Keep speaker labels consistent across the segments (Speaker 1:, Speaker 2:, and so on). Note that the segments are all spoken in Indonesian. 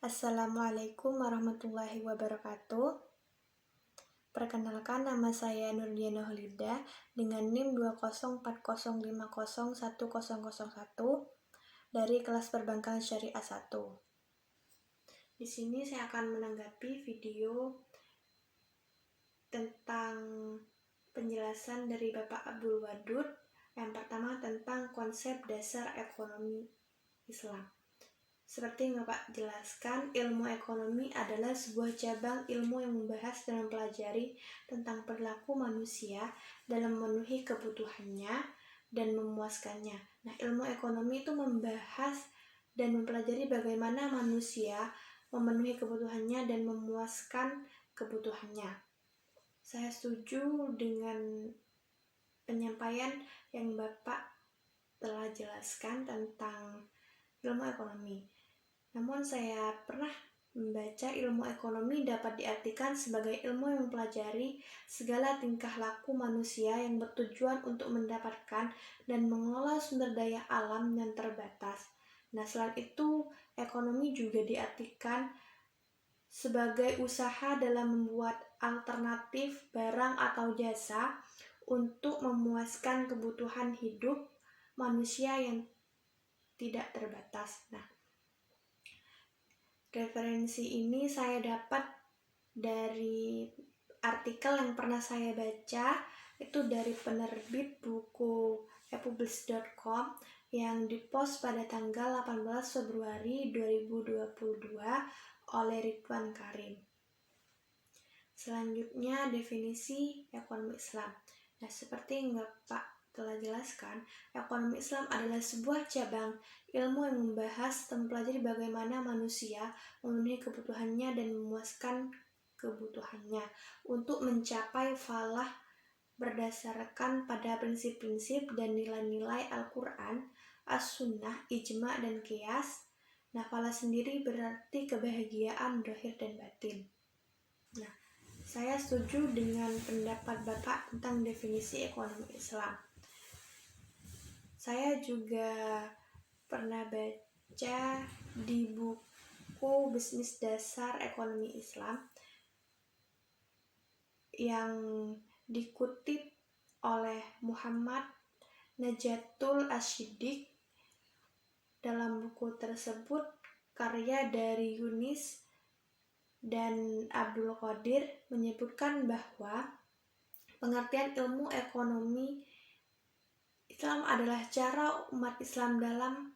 Speaker 1: Assalamualaikum warahmatullahi wabarakatuh. Perkenalkan, nama saya Nurdiana Holida dengan NIM 20405010001 dari kelas Perbankan Syariah 1. Di sini saya akan menanggapi video tentang penjelasan dari Bapak Abdul Wadud. Yang pertama tentang konsep dasar ekonomi Islam. Seperti yang Bapak jelaskan, ilmu ekonomi adalah sebuah cabang ilmu yang membahas dan mempelajari tentang perilaku manusia dalam memenuhi kebutuhannya dan memuaskannya. Nah, ilmu ekonomi itu membahas dan mempelajari bagaimana manusia memenuhi kebutuhannya dan memuaskan kebutuhannya. Saya setuju dengan penyampaian yang Bapak telah jelaskan tentang ilmu ekonomi. Namun saya pernah membaca ilmu ekonomi dapat diartikan sebagai ilmu yang mempelajari segala tingkah laku manusia yang bertujuan untuk mendapatkan dan mengelola sumber daya alam yang terbatas. Nah, selain itu, ekonomi juga diartikan sebagai usaha dalam membuat alternatif barang atau jasa untuk memuaskan kebutuhan hidup manusia yang tidak terbatas. Nah, referensi ini saya dapat dari artikel yang pernah saya baca, itu dari penerbit buku epublish.com yang dipost pada tanggal 18 Februari 2022 oleh Ridwan Karim. Selanjutnya, definisi ekonomi Islam. Nah, seperti yang Bapak telah jelaskan, ekonomi Islam adalah sebuah cabang ilmu yang membahas dan mempelajari bagaimana manusia memenuhi kebutuhannya dan memuaskan kebutuhannya untuk mencapai falah berdasarkan pada prinsip-prinsip dan nilai-nilai Al-Quran, As-Sunnah, Ijma, dan Qiyas. Nah, falah sendiri berarti kebahagiaan zahir dan batin. Nah, saya setuju dengan pendapat Bapak tentang definisi ekonomi Islam. Saya juga pernah baca di buku Bisnis Dasar Ekonomi Islam yang dikutip oleh Muhammad Najatul Asyidik. Dalam buku tersebut, karya dari Yunis dan Abdul Qadir menyebutkan bahwa pengertian ilmu ekonomi Islam adalah cara umat Islam dalam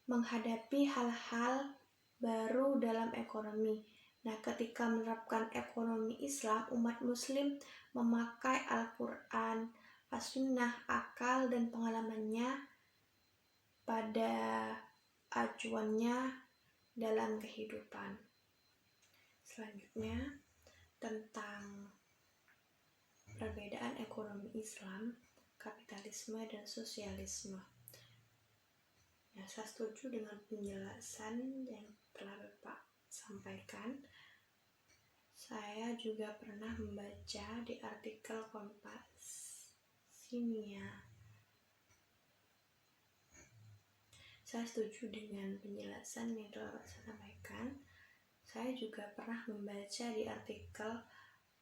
Speaker 1: menghadapi hal-hal baru dalam ekonomi. Nah, ketika menerapkan ekonomi Islam, umat Muslim memakai Al-Quran, As-Sunnah, akal, dan pengalamannya pada acuannya dalam kehidupan. Selanjutnya, tentang perbedaan ekonomi Islam, kapitalisme, dan sosialisme. Ya, saya setuju dengan penjelasan yang telah Bapak sampaikan. Saya juga pernah membaca di artikel Kompas Sinia. Saya setuju dengan penjelasan yang telah Bapak sampaikan. Saya juga pernah membaca di artikel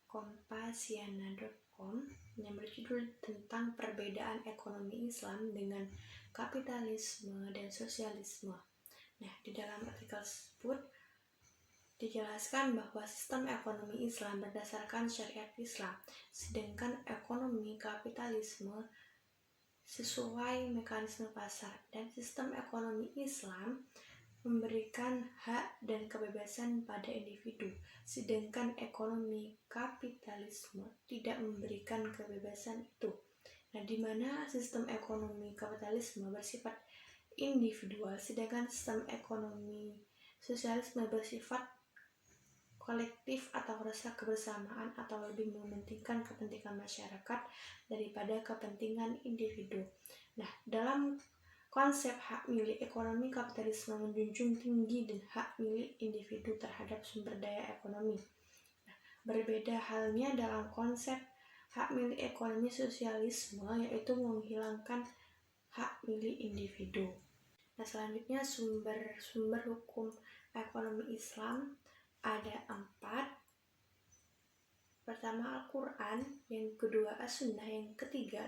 Speaker 1: kompasiana.com yang berjudul tentang perbedaan ekonomi Islam dengan kapitalisme dan sosialisme. Nah, di dalam artikel tersebut dijelaskan bahwa sistem ekonomi Islam berdasarkan syariat Islam, sedangkan ekonomi kapitalisme sesuai mekanisme pasar, dan sistem ekonomi Islam memberikan hak dan kebebasan pada individu, sedangkan ekonomi kapitalisme tidak memberikan kebebasan itu. Nah, di mana sistem ekonomi kapitalisme bersifat individual, sedangkan sistem ekonomi sosialisme bersifat kolektif atau rasa kebersamaan atau lebih mementingkan kepentingan masyarakat daripada kepentingan individu. Nah, dalam konsep hak milik ekonomi kapitalisme menjunjung tinggi dan hak milik individu terhadap sumber daya ekonomi. Nah, berbeda halnya dalam konsep hak milik ekonomi sosialisme, yaitu menghilangkan hak milik individu. Nah, selanjutnya sumber hukum ekonomi Islam ada 4. Pertama Al-Quran, yang kedua As-Sunnah, yang ketiga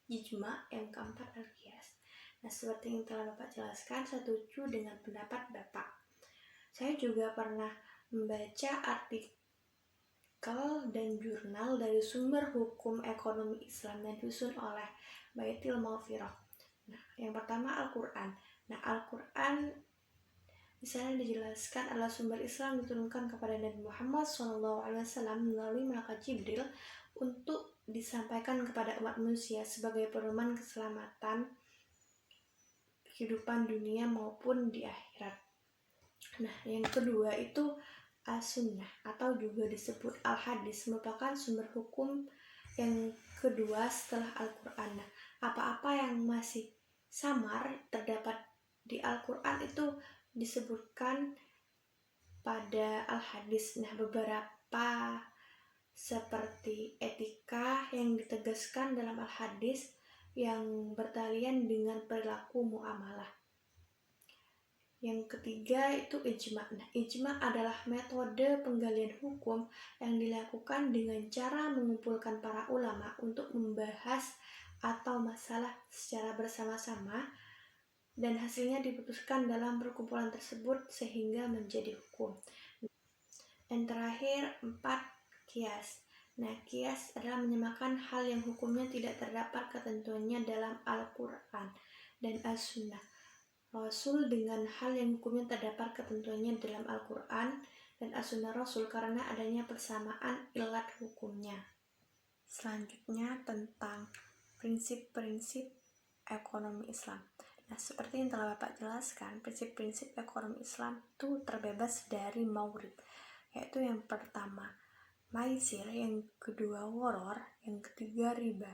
Speaker 1: Ijma, yang keempat Al-Qiyas. Nah, seperti yang telah Bapak jelaskan, saya setuju dengan pendapat Bapak. Saya juga pernah membaca artikel dan jurnal dari sumber hukum ekonomi Islam yang disusun oleh Baitul Mawfirah. Nah, yang pertama Al-Quran. Nah, Al-Quran di sana dijelaskan adalah sumber Islam diturunkan kepada Nabi Muhammad SAW melalui malaikat Jibril untuk disampaikan kepada umat manusia sebagai pedoman keselamatan kehidupan dunia maupun di akhirat. Nah, yang kedua itu As-Sunnah atau juga disebut Al-Hadis, merupakan sumber hukum yang kedua setelah Al-Quran. Nah, apa-apa yang masih samar terdapat di Al-Quran itu disebutkan pada Al-Hadis. Nah, beberapa seperti etika yang ditegaskan dalam Al-Hadis yang bertalian dengan perilaku muamalah. Yang ketiga itu ijma. Nah, ijma adalah metode penggalian hukum yang dilakukan dengan cara mengumpulkan para ulama untuk membahas atau masalah secara bersama-sama dan hasilnya diputuskan dalam perkumpulan tersebut sehingga menjadi hukum. Dan terakhir 4, qiyas. Nah, qiyas adalah menyamakan hal yang hukumnya tidak terdapat ketentuannya dalam Al-Quran dan As-Sunnah Rasul dengan hal yang hukumnya terdapat ketentuannya dalam Al-Quran dan As-Sunnah Rasul karena adanya persamaan ilat hukumnya. Selanjutnya tentang prinsip-prinsip ekonomi Islam. Nah, seperti yang telah Bapak jelaskan, prinsip-prinsip ekonomi Islam itu terbebas dari maurid, yaitu yang pertama maisir, yang kedua woror, yang ketiga riba.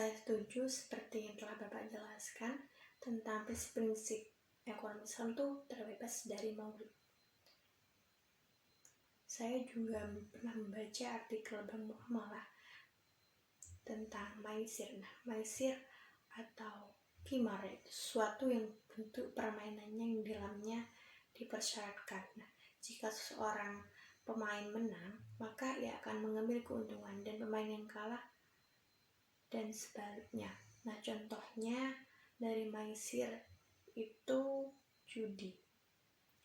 Speaker 1: Saya setuju seperti yang telah Bapak jelaskan tentang prinsip-prinsip ekonomi Islam itu terbebas dari maurid. Saya juga pernah membaca artikel Bank Muamalah tentang maisir. Nah, maisir atau qimar itu sesuatu yang bentuk permainannya yang di dalamnya dipersyaratkan. Nah, jika seseorang pemain menang, maka ia akan mengambil keuntungan dan pemain yang kalah dan sebaliknya. Nah, contohnya dari maisir itu judi.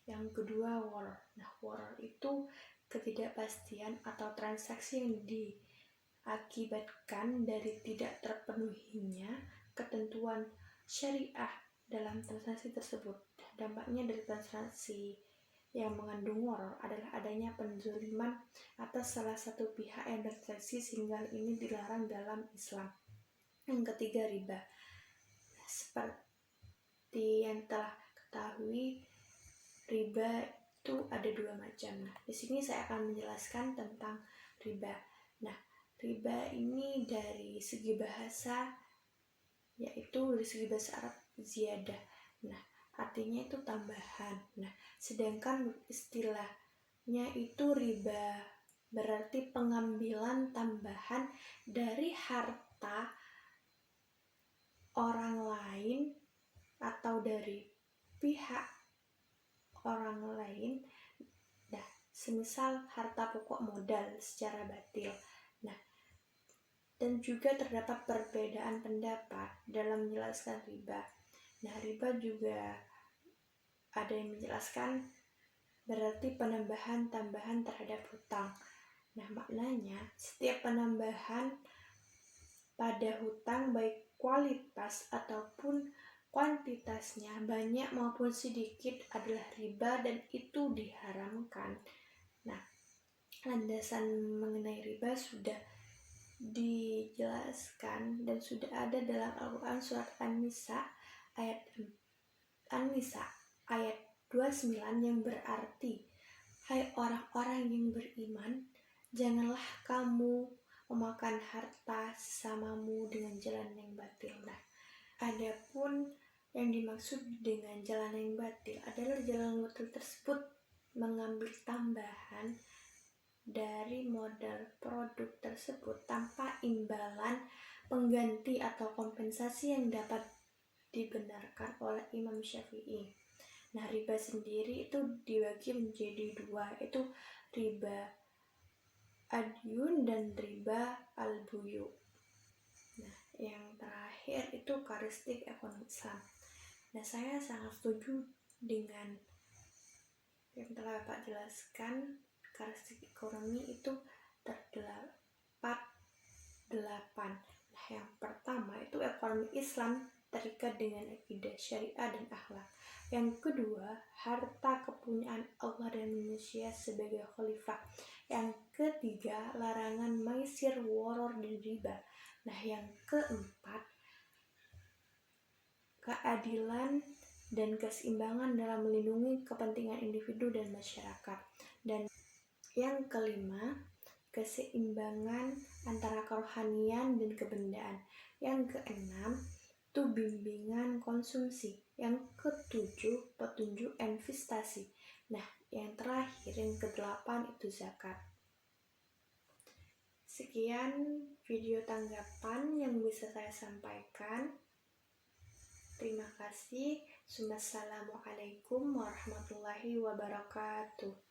Speaker 1: Yang kedua woror. Nah, woror itu ketidakpastian atau transaksi yang diakibatkan dari tidak terpenuhinya ketentuan syariah dalam transaksi tersebut. Dampaknya dari transaksi yang mengandung woror adalah adanya penzaliman atas salah satu pihak yang bertransaksi sehingga ini dilarang dalam Islam. Yang ketiga riba. Nah, seperti yang telah ketahui, riba itu ada 2 macam. Nah, di sini saya akan menjelaskan tentang riba. Nah, riba ini dari segi bahasa, yaitu dari segi bahasa Arab ziyadah. Nah, artinya itu tambahan. Nah, sedangkan istilahnya itu riba berarti pengambilan tambahan dari harta orang lain atau dari pihak orang lain, nah, semisal harta pokok modal secara batil. Nah, dan juga terdapat perbedaan pendapat dalam menjelaskan riba. Nah, riba juga ada yang menjelaskan berarti penambahan tambahan terhadap hutang. Nah, maknanya setiap penambahan pada hutang baik kualitas ataupun kuantitasnya banyak maupun sedikit adalah riba dan itu diharamkan. Nah, landasan mengenai riba sudah dijelaskan dan sudah ada dalam Al-Quran surat An-Nisa ayat 29 yang berarti, hai orang-orang yang beriman, janganlah kamu memakan harta sesamamu dengan jalan yang batil. Nah, adapun yang dimaksud dengan jalan yang batil adalah jalan batil tersebut mengambil tambahan dari modal produk tersebut tanpa imbalan pengganti atau kompensasi yang dapat dibenarkan oleh Imam Syafi'i. Nah, riba sendiri itu dibagi menjadi dua, yaitu riba adyun dan riba al-buyu. Nah, yang terakhir itu karakteristik ekonomi Islam. Nah, saya sangat setuju dengan yang telah Bapak jelaskan. Karakteristik ekonomi itu terdapat 8. Nah, yang pertama itu ekonomi Islam terikat dengan akidah syariah dan akhlak. Yang kedua, harta kepunyaan Allah dan manusia sebagai khalifah. Yang ketiga, larangan maisir, waror, dan riba. Nah, yang keempat, keadilan dan keseimbangan dalam melindungi kepentingan individu dan masyarakat. Dan yang kelima, keseimbangan antara kerohanian dan kebendaan. Yang keenam, itu bimbingan konsumsi. Yang ketujuh, petunjuk investasi. Nah, yang terakhir, yang kedelapan itu zakat. Sekian video tanggapan yang bisa saya sampaikan. Terima kasih. Wassalamualaikum warahmatullahi wabarakatuh.